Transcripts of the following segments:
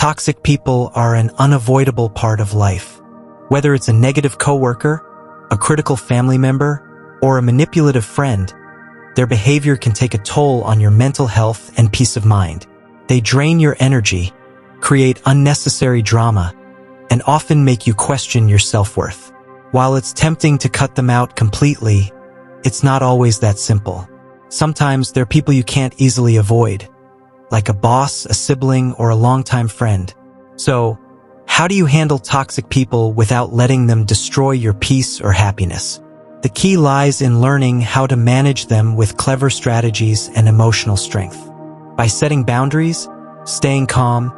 Toxic people are an unavoidable part of life. Whether it's a negative coworker, a critical family member, or a manipulative friend, their behavior can take a toll on your mental health and peace of mind. They drain your energy, create unnecessary drama, and often make you question your self-worth. While it's tempting to cut them out completely, it's not always that simple. Sometimes they're people you can't easily avoid, like a boss, a sibling, or a longtime friend. So, how do you handle toxic people without letting them destroy your peace or happiness? The key lies in learning how to manage them with clever strategies and emotional strength. By setting boundaries, staying calm,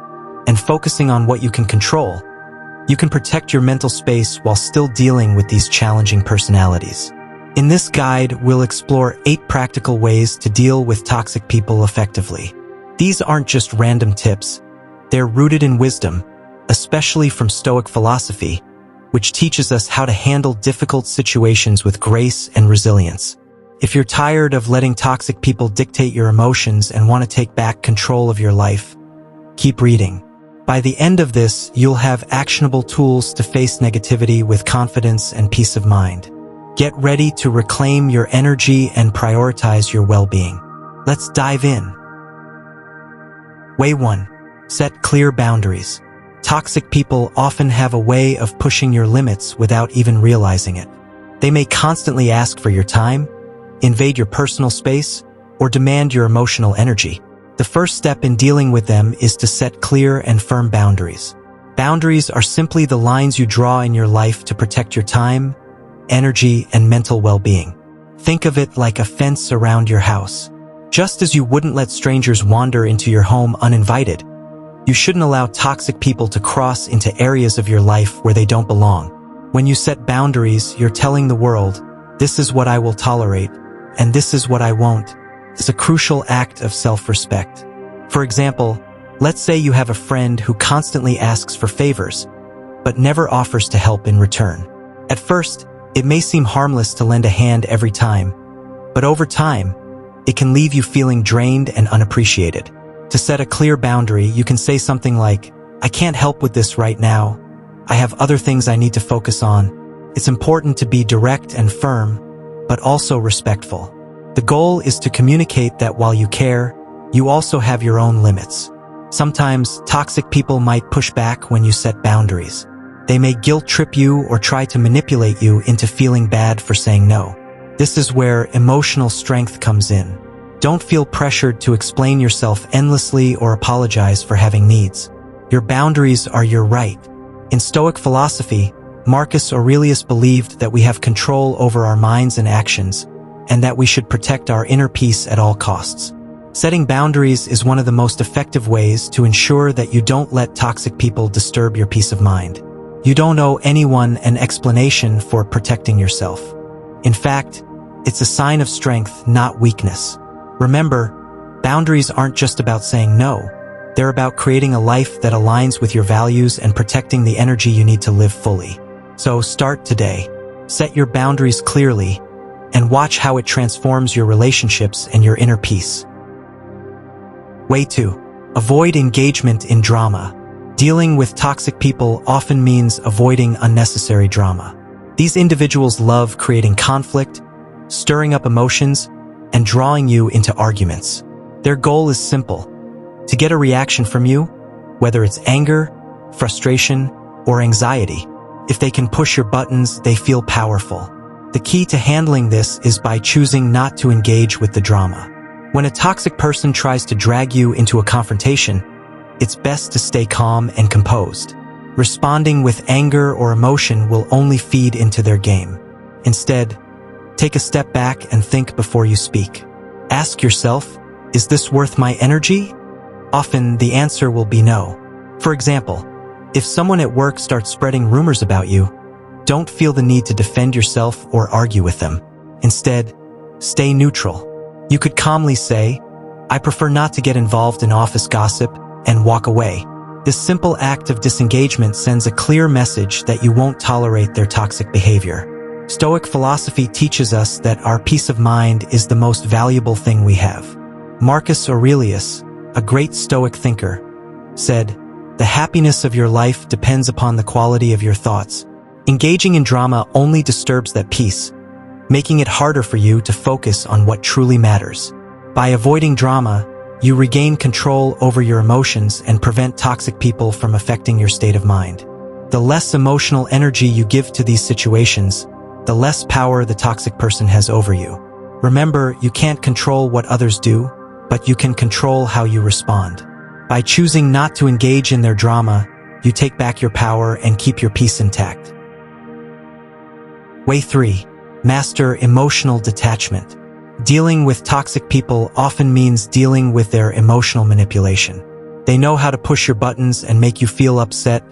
and focusing on what you can control, you can protect your mental space while still dealing with these challenging personalities. In this guide, we'll explore 8 practical ways to deal with toxic people effectively. These aren't just random tips, they're rooted in wisdom, especially from Stoic philosophy, which teaches us how to handle difficult situations with grace and resilience. If you're tired of letting toxic people dictate your emotions and want to take back control of your life, keep reading. By the end of this, you'll have actionable tools to face negativity with confidence and peace of mind. Get ready to reclaim your energy and prioritize your well-being. Let's dive in. Way 1. Set clear boundaries. Toxic people often have a way of pushing your limits without even realizing it. They may constantly ask for your time, invade your personal space, or demand your emotional energy. The first step in dealing with them is to set clear and firm boundaries. Boundaries are simply the lines you draw in your life to protect your time, energy, and mental well-being. Think of it like a fence around your house. Just as you wouldn't let strangers wander into your home uninvited, you shouldn't allow toxic people to cross into areas of your life where they don't belong. When you set boundaries, you're telling the world, this is what I will tolerate, and this is what I won't. It's a crucial act of self-respect. For example, let's say you have a friend who constantly asks for favors, but never offers to help in return. At first, it may seem harmless to lend a hand every time, but over time, it can leave you feeling drained and unappreciated. To set a clear boundary, you can say something like, I can't help with this right now. I have other things I need to focus on. It's important to be direct and firm, but also respectful. The goal is to communicate that while you care, you also have your own limits. Sometimes, toxic people might push back when you set boundaries. They may guilt-trip you or try to manipulate you into feeling bad for saying no. This is where emotional strength comes in. Don't feel pressured to explain yourself endlessly or apologize for having needs. Your boundaries are your right. In Stoic philosophy, Marcus Aurelius believed that we have control over our minds and actions, and that we should protect our inner peace at all costs. Setting boundaries is one of the most effective ways to ensure that you don't let toxic people disturb your peace of mind. You don't owe anyone an explanation for protecting yourself. In fact, it's a sign of strength, not weakness. Remember, boundaries aren't just about saying no. They're about creating a life that aligns with your values and protecting the energy you need to live fully. So start today. Set your boundaries clearly, and watch how it transforms your relationships and your inner peace. Way 2. Avoid engagement in drama. Dealing with toxic people often means avoiding unnecessary drama. These individuals love creating conflict, stirring up emotions, and drawing you into arguments. Their goal is simple: to get a reaction from you, whether it's anger, frustration, or anxiety. If they can push your buttons, they feel powerful. The key to handling this is by choosing not to engage with the drama. When a toxic person tries to drag you into a confrontation, it's best to stay calm and composed. Responding with anger or emotion will only feed into their game. Instead, take a step back and think before you speak. Ask yourself, is this worth my energy? Often, the answer will be no. For example, if someone at work starts spreading rumors about you, don't feel the need to defend yourself or argue with them. Instead, stay neutral. You could calmly say, I prefer not to get involved in office gossip, and walk away. This simple act of disengagement sends a clear message that you won't tolerate their toxic behavior. Stoic philosophy teaches us that our peace of mind is the most valuable thing we have. Marcus Aurelius, a great Stoic thinker, said, The happiness of your life depends upon the quality of your thoughts. Engaging in drama only disturbs that peace, making it harder for you to focus on what truly matters. By avoiding drama, you regain control over your emotions and prevent toxic people from affecting your state of mind. The less emotional energy you give to these situations, the less power the toxic person has over you. Remember, you can't control what others do, but you can control how you respond. By choosing not to engage in their drama, you take back your power and keep your peace intact. Way 3. Master emotional detachment. Dealing with toxic people often means dealing with their emotional manipulation. They know how to push your buttons and make you feel upset,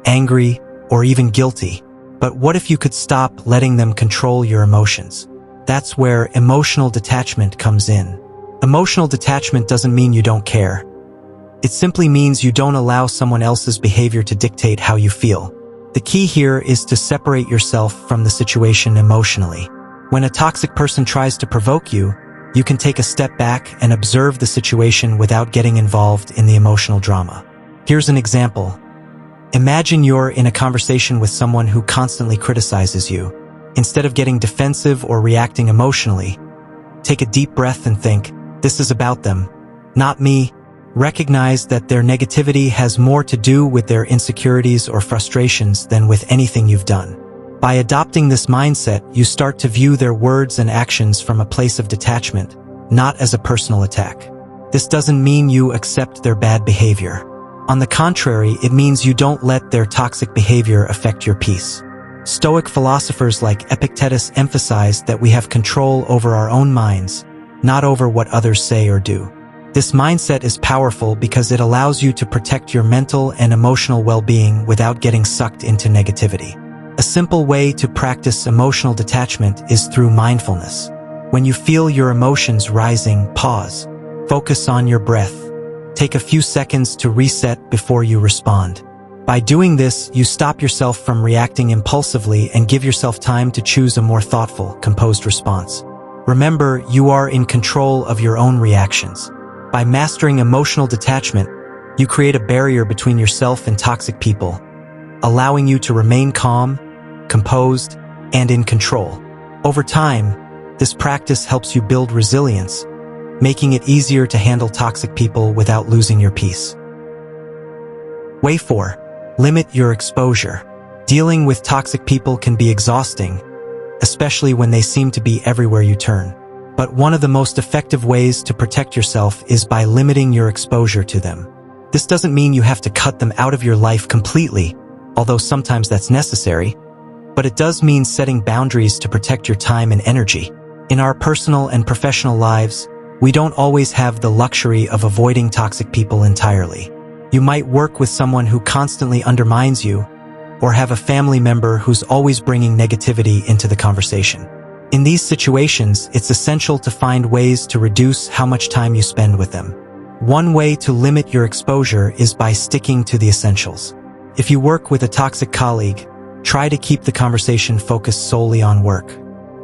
angry, or even guilty. But what if you could stop letting them control your emotions? That's where emotional detachment comes in. Emotional detachment doesn't mean you don't care. It simply means you don't allow someone else's behavior to dictate how you feel. The key here is to separate yourself from the situation emotionally. When a toxic person tries to provoke you, you can take a step back and observe the situation without getting involved in the emotional drama. Here's an example. Imagine you're in a conversation with someone who constantly criticizes you. Instead of getting defensive or reacting emotionally, take a deep breath and think, this is about them, not me. Recognize that their negativity has more to do with their insecurities or frustrations than with anything you've done. By adopting this mindset, you start to view their words and actions from a place of detachment, not as a personal attack. This doesn't mean you accept their bad behavior. On the contrary, it means you don't let their toxic behavior affect your peace. Stoic philosophers like Epictetus emphasized that we have control over our own minds, not over what others say or do. This mindset is powerful because it allows you to protect your mental and emotional well-being without getting sucked into negativity. A simple way to practice emotional detachment is through mindfulness. When you feel your emotions rising, pause. Focus on your breath. Take a few seconds to reset before you respond. By doing this, you stop yourself from reacting impulsively and give yourself time to choose a more thoughtful, composed response. Remember, you are in control of your own reactions. By mastering emotional detachment, you create a barrier between yourself and toxic people, allowing you to remain calm, composed, and in control. Over time, this practice helps you build resilience, making it easier to handle toxic people without losing your peace. Way 4. Limit your exposure. Dealing with toxic people can be exhausting, especially when they seem to be everywhere you turn. But one of the most effective ways to protect yourself is by limiting your exposure to them. This doesn't mean you have to cut them out of your life completely, although sometimes that's necessary, but it does mean setting boundaries to protect your time and energy. In our personal and professional lives, we don't always have the luxury of avoiding toxic people entirely. You might work with someone who constantly undermines you, or have a family member who's always bringing negativity into the conversation. In these situations, it's essential to find ways to reduce how much time you spend with them. One way to limit your exposure is by sticking to the essentials. If you work with a toxic colleague, try to keep the conversation focused solely on work.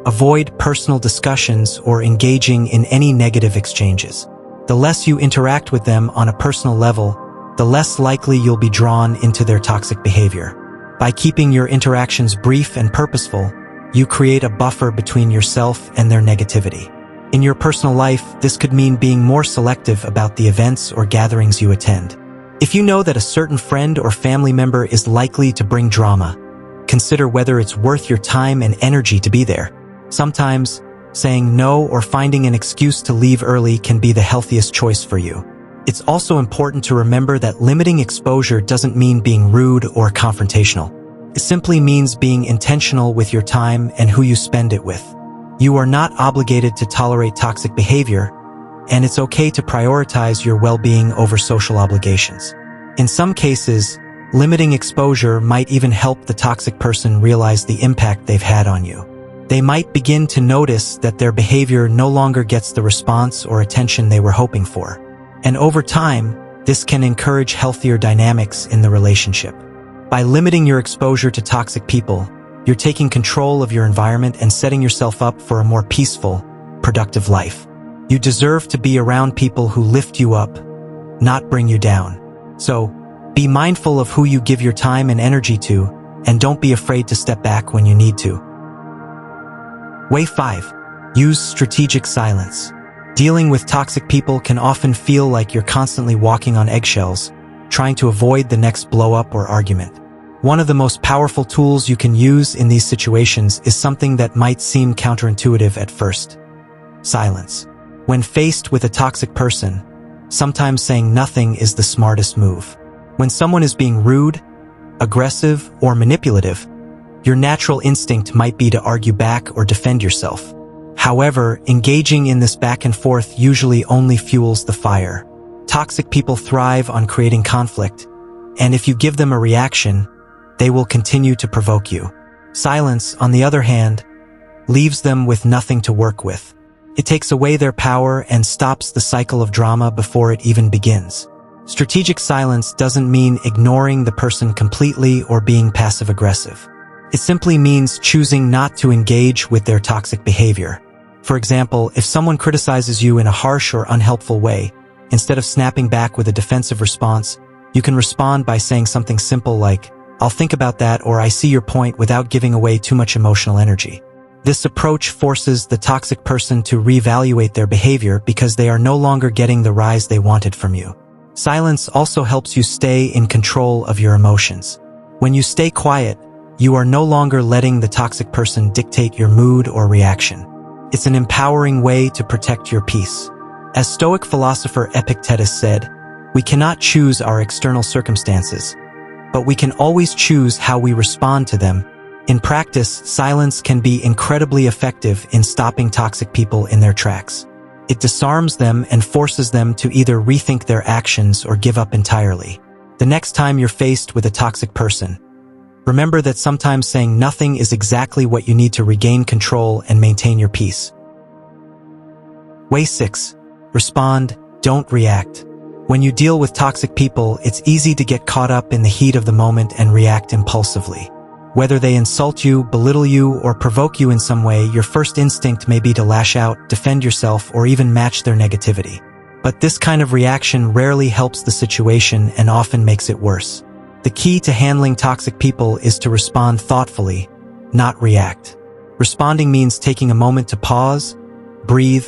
Avoid personal discussions or engaging in any negative exchanges. The less you interact with them on a personal level, the less likely you'll be drawn into their toxic behavior. By keeping your interactions brief and purposeful, you create a buffer between yourself and their negativity. In your personal life, this could mean being more selective about the events or gatherings you attend. If you know that a certain friend or family member is likely to bring drama, consider whether it's worth your time and energy to be there. Sometimes, saying no or finding an excuse to leave early can be the healthiest choice for you. It's also important to remember that limiting exposure doesn't mean being rude or confrontational. It simply means being intentional with your time and who you spend it with. You are not obligated to tolerate toxic behavior, and it's okay to prioritize your well-being over social obligations. In some cases, limiting exposure might even help the toxic person realize the impact they've had on you. They might begin to notice that their behavior no longer gets the response or attention they were hoping for. And over time, this can encourage healthier dynamics in the relationship. By limiting your exposure to toxic people, you're taking control of your environment and setting yourself up for a more peaceful, productive life. You deserve to be around people who lift you up, not bring you down. So, Be mindful of who you give your time and energy to, and don't be afraid to step back when you need to. Way 5. Use strategic silence. Dealing with toxic people can often feel like you're constantly walking on eggshells, trying to avoid the next blow-up or argument. One of the most powerful tools you can use in these situations is something that might seem counterintuitive at first: silence. When faced with a toxic person, sometimes saying nothing is the smartest move. When someone is being rude, aggressive, or manipulative, your natural instinct might be to argue back or defend yourself. However, engaging in this back and forth usually only fuels the fire. Toxic people thrive on creating conflict, and if you give them a reaction, they will continue to provoke you. Silence, on the other hand, leaves them with nothing to work with. It takes away their power and stops the cycle of drama before it even begins. Strategic silence doesn't mean ignoring the person completely or being passive-aggressive. It simply means choosing not to engage with their toxic behavior. For example, if someone criticizes you in a harsh or unhelpful way, instead of snapping back with a defensive response, you can respond by saying something simple like, "I'll think about that," or "I see your point," without giving away too much emotional energy. This approach forces the toxic person to reevaluate their behavior because they are no longer getting the rise they wanted from you. Silence also helps you stay in control of your emotions. When you stay quiet, you are no longer letting the toxic person dictate your mood or reaction. It's an empowering way to protect your peace. As Stoic philosopher Epictetus said, "We cannot choose our external circumstances, but we can always choose how we respond to them." In practice, silence can be incredibly effective in stopping toxic people in their tracks. It disarms them and forces them to either rethink their actions or give up entirely. The next time you're faced with a toxic person, remember that sometimes saying nothing is exactly what you need to regain control and maintain your peace. Way 6. Respond, don't react. When you deal with toxic people, it's easy to get caught up in the heat of the moment and react impulsively. Whether they insult you, belittle you, or provoke you in some way, your first instinct may be to lash out, defend yourself, or even match their negativity. But this kind of reaction rarely helps the situation and often makes it worse. The key to handling toxic people is to respond thoughtfully, not react. Responding means taking a moment to pause, breathe,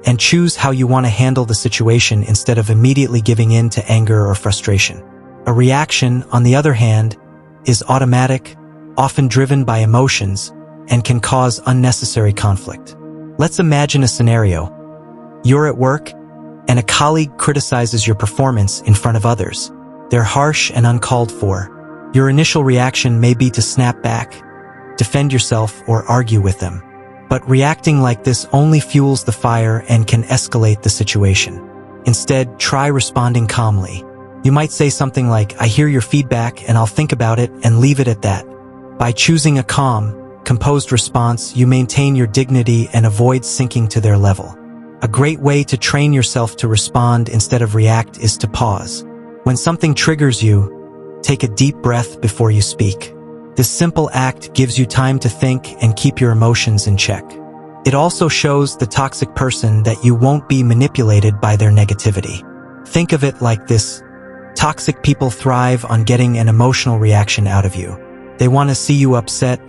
and choose how you want to handle the situation instead of immediately giving in to anger or frustration. A reaction, on the other hand, is automatic, often driven by emotions, and can cause unnecessary conflict. Let's imagine a scenario. You're at work, and a colleague criticizes your performance in front of others. They're harsh and uncalled for. Your initial reaction may be to snap back, defend yourself, or argue with them. But reacting like this only fuels the fire and can escalate the situation. Instead, try responding calmly. You might say something like, "I hear your feedback and I'll think about it," and leave it at that. By choosing a calm, composed response, you maintain your dignity and avoid sinking to their level. A great way to train yourself to respond instead of react is to pause. When something triggers you, take a deep breath before you speak. This simple act gives you time to think and keep your emotions in check. It also shows the toxic person that you won't be manipulated by their negativity. Think of it like this: toxic people thrive on getting an emotional reaction out of you. They want to see you upset,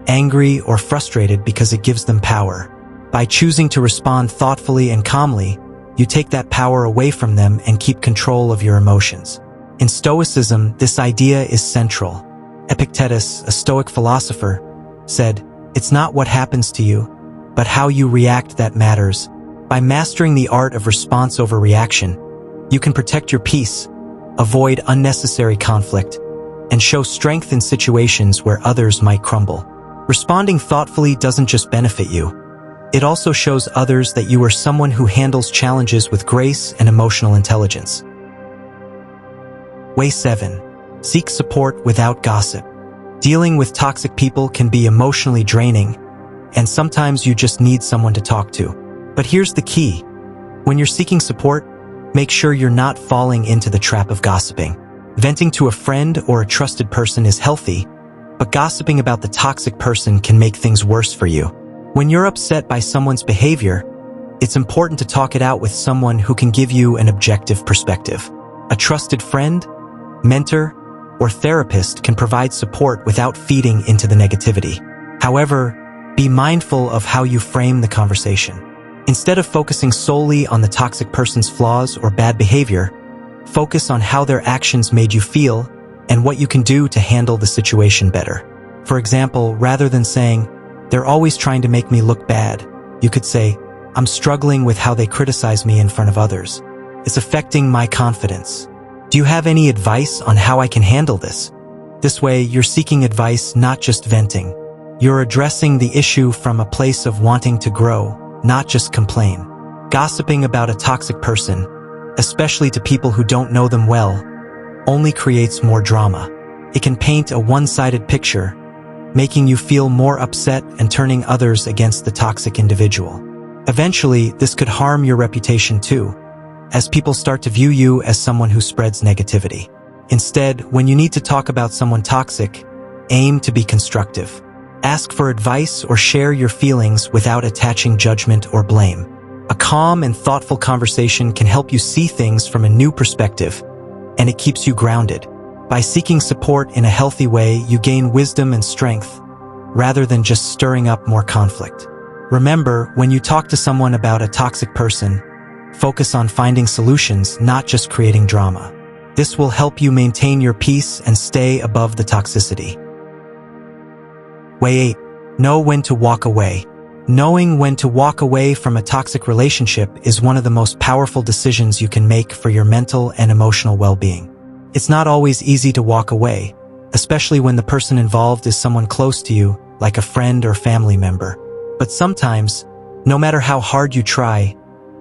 angry, or frustrated because it gives them power. By choosing to respond thoughtfully and calmly, you take that power away from them and keep control of your emotions. In Stoicism, this idea is central. Epictetus, a Stoic philosopher, said, "It's not what happens to you, but how you react that matters." By mastering the art of response over reaction, you can protect your peace, avoid unnecessary conflict, and show strength in situations where others might crumble. Responding thoughtfully doesn't just benefit you. It also shows others that you are someone who handles challenges with grace and emotional intelligence. Way 7. Seek support without gossip. Dealing with toxic people can be emotionally draining, and sometimes you just need someone to talk to. But here's the key. When you're seeking support, make sure you're not falling into the trap of gossiping. Venting to a friend or a trusted person is healthy, but gossiping about the toxic person can make things worse for you. When you're upset by someone's behavior, it's important to talk it out with someone who can give you an objective perspective. A trusted friend, mentor, or therapist can provide support without feeding into the negativity. However, be mindful of how you frame the conversation. Instead of focusing solely on the toxic person's flaws or bad behavior, focus on how their actions made you feel and what you can do to handle the situation better. For example, rather than saying, "They're always trying to make me look bad," you could say, "I'm struggling with how they criticize me in front of others. It's affecting my confidence. Do you have any advice on how I can handle this?" This way, you're seeking advice, not just venting. You're addressing the issue from a place of wanting to grow, not just complain. Gossiping about a toxic person, especially to people who don't know them well, only creates more drama. It can paint a one-sided picture, making you feel more upset and turning others against the toxic individual. Eventually, this could harm your reputation too, as people start to view you as someone who spreads negativity. Instead, when you need to talk about someone toxic, aim to be constructive. Ask for advice or share your feelings without attaching judgment or blame. A calm and thoughtful conversation can help you see things from a new perspective, and it keeps you grounded. By seeking support in a healthy way, you gain wisdom and strength, rather than just stirring up more conflict. Remember, when you talk to someone about a toxic person, focus on finding solutions, not just creating drama. This will help you maintain your peace and stay above the toxicity. Way 8. Know when to walk away. Knowing when to walk away from a toxic relationship is one of the most powerful decisions you can make for your mental and emotional well-being. It's not always easy to walk away, especially when the person involved is someone close to you, like a friend or family member. But sometimes, no matter how hard you try,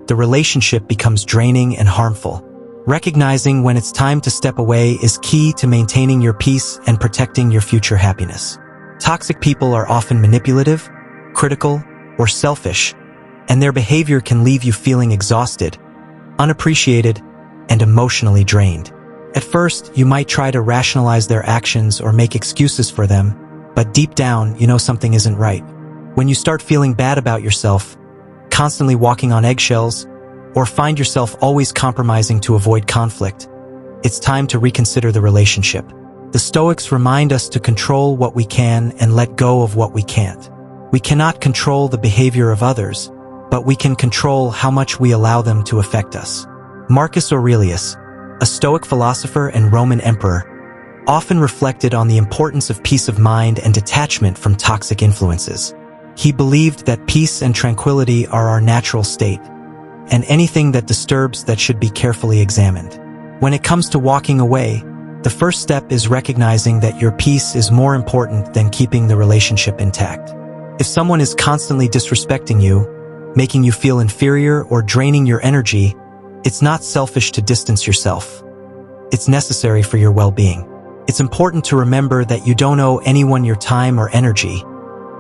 the relationship becomes draining and harmful. Recognizing when it's time to step away is key to maintaining your peace and protecting your future happiness. Toxic people are often manipulative, critical, or selfish, and their behavior can leave you feeling exhausted, unappreciated, and emotionally drained. At first, you might try to rationalize their actions or make excuses for them, but deep down, you know something isn't right. When you start feeling bad about yourself, constantly walking on eggshells, or find yourself always compromising to avoid conflict, it's time to reconsider the relationship. The Stoics remind us to control what we can and let go of what we can't. We cannot control the behavior of others, but we can control how much we allow them to affect us. Marcus Aurelius, a Stoic philosopher and Roman emperor, often reflected on the importance of peace of mind and detachment from toxic influences. He believed that peace and tranquility are our natural state, and anything that disturbs that should be carefully examined. When it comes to walking away, the first step is recognizing that your peace is more important than keeping the relationship intact. If someone is constantly disrespecting you, making you feel inferior or draining your energy, it's not selfish to distance yourself. It's necessary for your well-being. It's important to remember that you don't owe anyone your time or energy,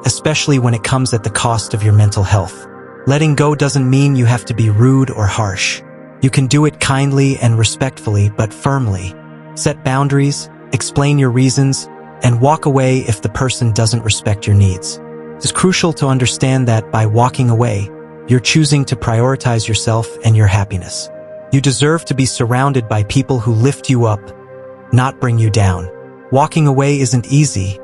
especially when it comes at the cost of your mental health. Letting go doesn't mean you have to be rude or harsh. You can do it kindly and respectfully, but firmly. Set boundaries, explain your reasons, and walk away if the person doesn't respect your needs. It's crucial to understand that by walking away, you're choosing to prioritize yourself and your happiness. You deserve to be surrounded by people who lift you up, not bring you down. Walking away isn't easy,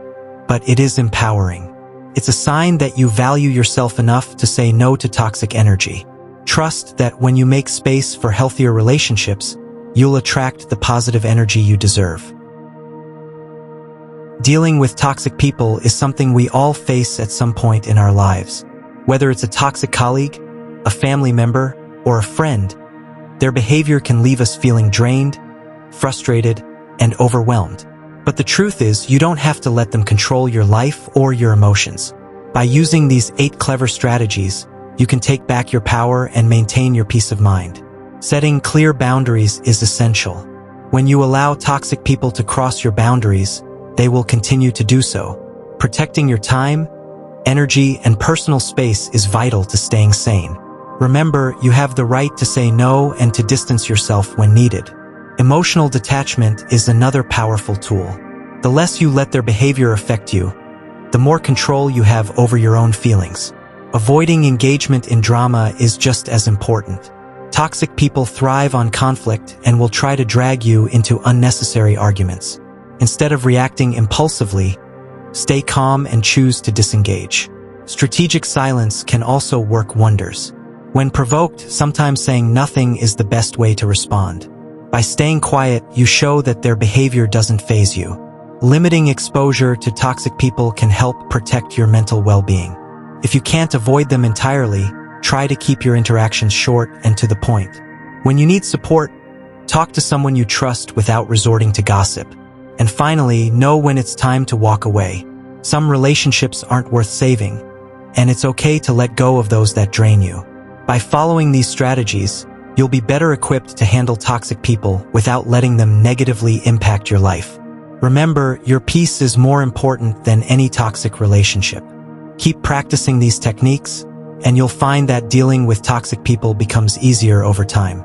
but it is empowering. It's a sign that you value yourself enough to say no to toxic energy. Trust that when you make space for healthier relationships, you'll attract the positive energy you deserve. Dealing with toxic people is something we all face at some point in our lives. Whether it's a toxic colleague, a family member, or a friend, their behavior can leave us feeling drained, frustrated, and overwhelmed. But the truth is, you don't have to let them control your life or your emotions. By using these 8 clever strategies, you can take back your power and maintain your peace of mind. Setting clear boundaries is essential. When you allow toxic people to cross your boundaries, they will continue to do so. Protecting your time, energy, and personal space is vital to staying sane. Remember, you have the right to say no and to distance yourself when needed. Emotional detachment is another powerful tool. The less you let their behavior affect you, the more control you have over your own feelings. Avoiding engagement in drama is just as important. Toxic people thrive on conflict and will try to drag you into unnecessary arguments. Instead of reacting impulsively, stay calm and choose to disengage. Strategic silence can also work wonders. When provoked, sometimes saying nothing is the best way to respond. By staying quiet, you show that their behavior doesn't faze you. Limiting exposure to toxic people can help protect your mental well-being. If you can't avoid them entirely, try to keep your interactions short and to the point. When you need support, talk to someone you trust without resorting to gossip. And finally, know when it's time to walk away. Some relationships aren't worth saving, and it's okay to let go of those that drain you. By following these strategies, you'll be better equipped to handle toxic people without letting them negatively impact your life. Remember, your peace is more important than any toxic relationship. Keep practicing these techniques, and you'll find that dealing with toxic people becomes easier over time.